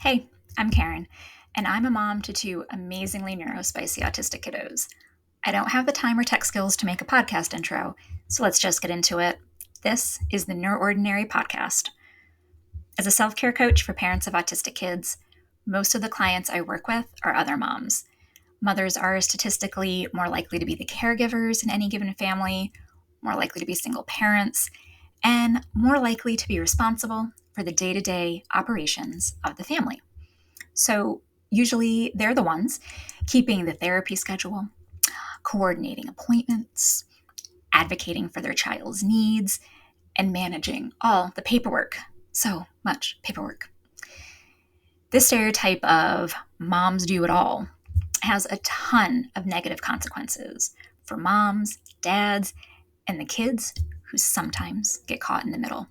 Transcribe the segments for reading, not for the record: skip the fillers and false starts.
Hey, I'm Karen, and I'm a mom to two amazingly neurospicy autistic kiddos. I don't have the time or tech skills to make a podcast intro, so let's just get into it. This is the NeurOrdinary podcast. As a self care coach for parents of autistic kids, most of the clients I work with are other moms. Mothers are statistically more likely to be the caregivers in any given family, more likely to be single parents, and more likely to be responsible for the day to day operations of the family. So, usually they're the ones keeping the therapy schedule, coordinating appointments, advocating for their child's needs, and managing all the paperwork. So much paperwork. This stereotype of moms do it all has a ton of negative consequences for moms, dads, and the kids who sometimes get caught in the middle.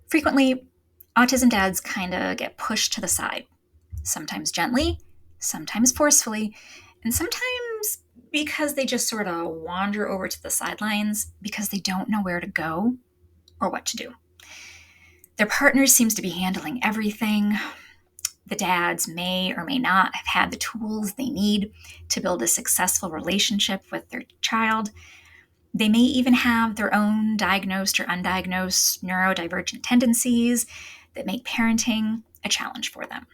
Frequently, autism dads kind of get pushed to the side, sometimes gently, sometimes forcefully, and sometimes because they just sort of wander over to the sidelines because they don't know where to go or what to do. Their partner seems to be handling everything. The dads may or may not have had the tools they need to build a successful relationship with their child. They may even have their own diagnosed or undiagnosed neurodivergent tendencies that make parenting a challenge for them.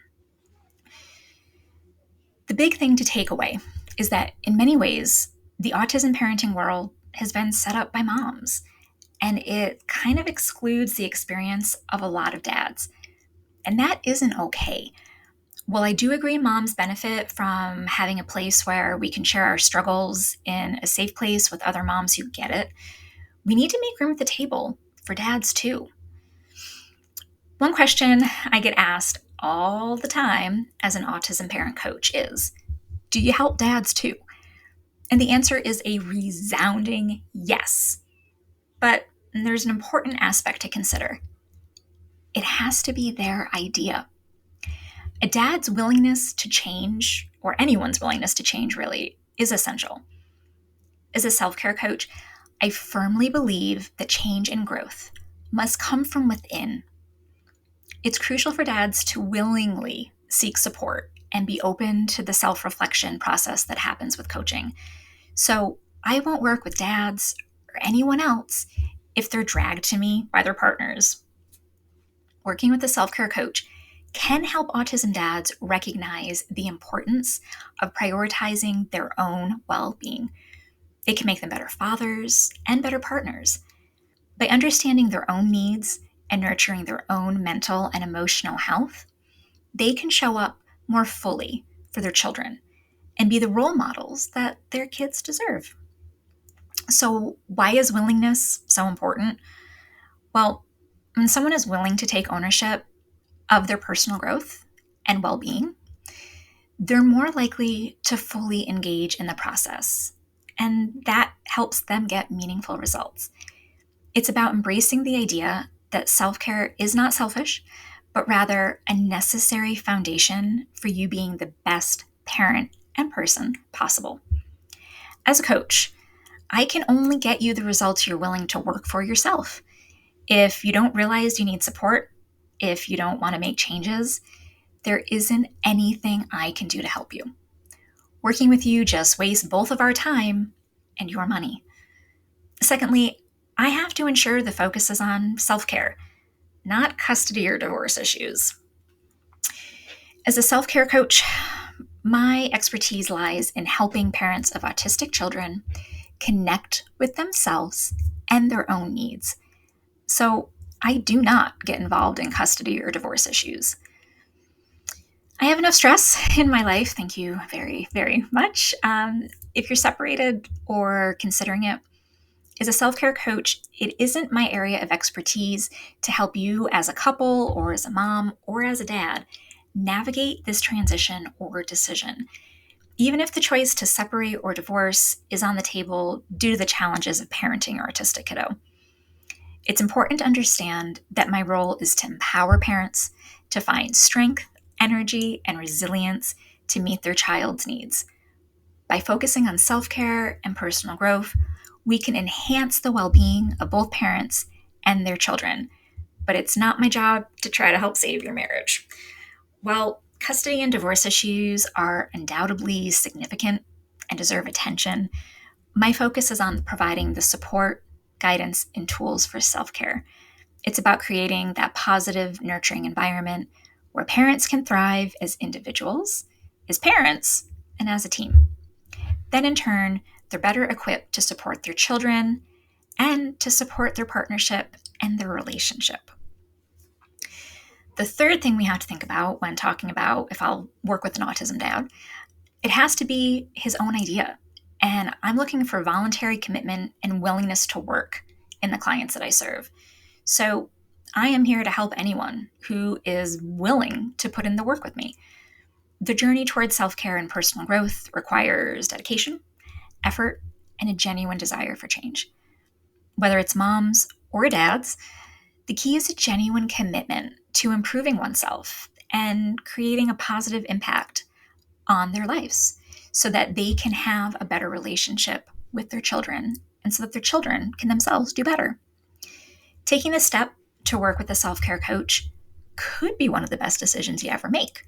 The big thing to take away is that in many ways, the autism parenting world has been set up by moms, and it kind of excludes the experience of a lot of dads. And that isn't okay. While I do agree moms benefit from having a place where we can share our struggles in a safe place with other moms who get it, we need to make room at the table for dads too. One question I get asked all the time as an autism parent coach is, do you help dads too? And the answer is a resounding yes. But there's an important aspect to consider. It has to be their idea. A dad's willingness to change, or anyone's willingness to change really, is essential. As a self-care coach, I firmly believe that change and growth must come from within. It's crucial for dads to willingly seek support and be open to the self-reflection process that happens with coaching. So I won't work with dads or anyone else if they're dragged to me by their partners. Working with a self-care coach can help autism dads recognize the importance of prioritizing their own well-being. It can make them better fathers and better partners. By understanding their own needs and nurturing their own mental and emotional health, they can show up more fully for their children and be the role models that their kids deserve. So, why is willingness so important? Well, when someone is willing to take ownership of their personal growth and well-being, they're more likely to fully engage in the process, and that helps them get meaningful results. It's about embracing the idea that self-care is not selfish, but rather a necessary foundation for you being the best parent and person possible. As a coach, I can only get you the results you're willing to work for yourself. If you don't realize you need support, if you don't want to make changes, there isn't anything I can do to help you. Working with you just wastes both of our time and your money. Secondly, I have to ensure the focus is on self-care, not custody or divorce issues. As a self-care coach, my expertise lies in helping parents of autistic children connect with themselves and their own needs. So I do not get involved in custody or divorce issues. I have enough stress in my life, thank you very, very much. If you're separated or considering it, as a self-care coach, it isn't my area of expertise to help you as a couple or as a mom or as a dad navigate this transition or decision, even if the choice to separate or divorce is on the table due to the challenges of parenting your autistic kiddo. It's important to understand that my role is to empower parents to find strength, energy, and resilience to meet their child's needs. By focusing on self-care and personal growth, we can enhance the well-being of both parents and their children. But it's not my job to try to help save your marriage. While custody and divorce issues are undoubtedly significant and deserve attention, my focus is on providing the support, guidance, and tools for self-care. It's about creating that positive, nurturing environment where parents can thrive as individuals, as parents, and as a team. Then, in turn, they're better equipped to support their children and to support their partnership and their relationship. The third thing we have to think about when talking about if I'll work with an autism dad, it has to be his own idea. And I'm looking for voluntary commitment and willingness to work in the clients that I serve. So I am here to help anyone who is willing to put in the work with me. The journey towards self-care and personal growth requires dedication, effort, and a genuine desire for change. Whether it's moms or dads, the key is a genuine commitment to improving oneself and creating a positive impact on their lives so that they can have a better relationship with their children and so that their children can themselves do better. Taking the step to work with a self-care coach could be one of the best decisions you ever make.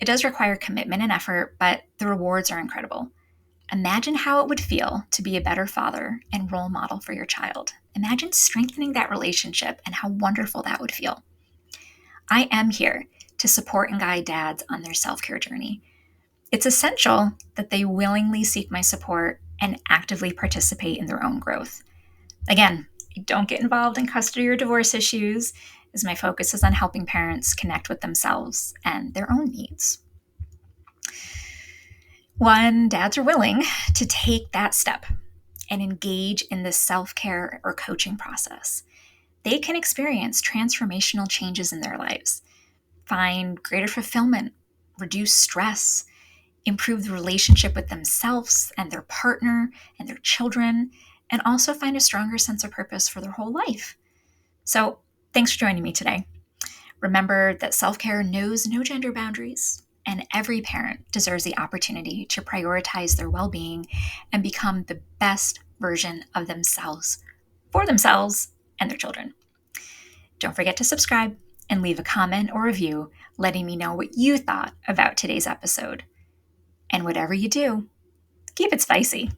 It does require commitment and effort, but the rewards are incredible. Imagine how it would feel to be a better father and role model for your child. Imagine strengthening that relationship and how wonderful that would feel. I am here to support and guide dads on their self-care journey. It's essential that they willingly seek my support and actively participate in their own growth. Again, I don't get involved in custody or divorce issues, as my focus is on helping parents connect with themselves and their own needs. When dads are willing to take that step and engage in this self-care or coaching process, they can experience transformational changes in their lives, find greater fulfillment, reduce stress, improve the relationship with themselves and their partner and their children, and also find a stronger sense of purpose for their whole life. So, thanks for joining me today. Remember that self-care knows no gender boundaries, and every parent deserves the opportunity to prioritize their well-being and become the best version of themselves for themselves and their children. Don't forget to subscribe and leave a comment or review letting me know what you thought about today's episode. And whatever you do, keep it spicy.